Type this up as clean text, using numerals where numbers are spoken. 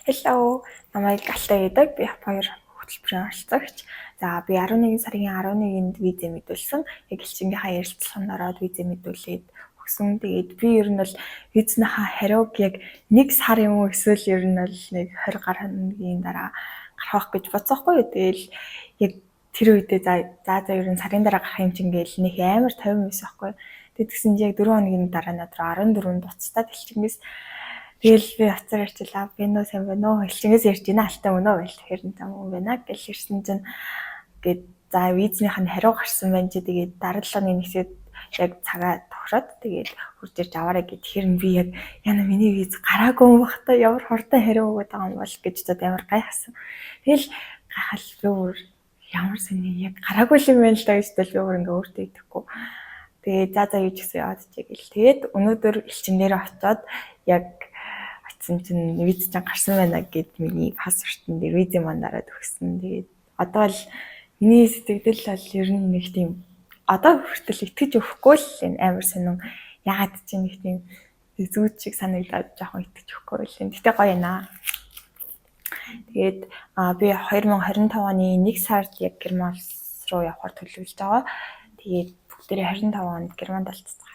Hello, намайг Алтай гэдэг. Би хоёр хөтөлбөрийн оролцогч. За би 11 сарын 11-нд визээ мэдүүлсэн. Яг элчингийнхаа ярилцлаганд ороод визээ мэдүүлээд өгсөн. Тэгээд би ер нь бол визнийхаа хариуг яг 1 сар юм уу эсвэл ер нь бол нэг 20 гаруй хоногийн дараа гарах гэж бодсоохгүй. Тэгэл яг тэр үедээ за ер нь сарын дараа гарах юм чинь гээл нэг амар 50 байсан байхгүй. Тэгсэн чинь яг 4 хоногийн дараа надад 14-нд буцтаад элчингээс тэгэл би хацар ярьчлаа. Би нөө сайн байна уу? Элчингээс ярьж байна. Алтай өнөө байл. Тэгэхээр зам юм байна гэж ирсэн чинь гээд за визнийх нь хариу гарсан байна чи тэгээд дараалагын нэгсээд яг цагаа тохироод тэгээд хурж ирж аваарай гэд. Тэгэхээр би яг яна миний виз гараагүй юм бах та ямар хурдан хариу өгöd байгаа юм бол гэж зад амар гайхсан. Тэгэл гайхал би өөр ямар сони яг гараагүй юм байна л да гэж тэл би өөр ингээ өөртөө идэхгүй. Тэгээд за юу ч гэсэн яваад чигээл. Тэгээд өнөөдөр элчин дээр очиод яг очсон чинь виз чинь гарсан байна гэд миний паспортын дээр визээ мандараад өгсөн. Тэгээд одоо л миний сэтгэл бол ер нь нэг тийм одоо хүртэл итгэж өгөхгүй л энэ амар сонин ягаад чи нэг тийм зүүж шиг санагдаад жоохон итгэж өгөхгүй л энэ. Гэтэ гоё наа. Тэгээд би 2025 оны 1 сард яг Герман руу явахаар төлөвлөж байгаа. Тэгээд бүгдээрээ 25 онд Германд алцсан.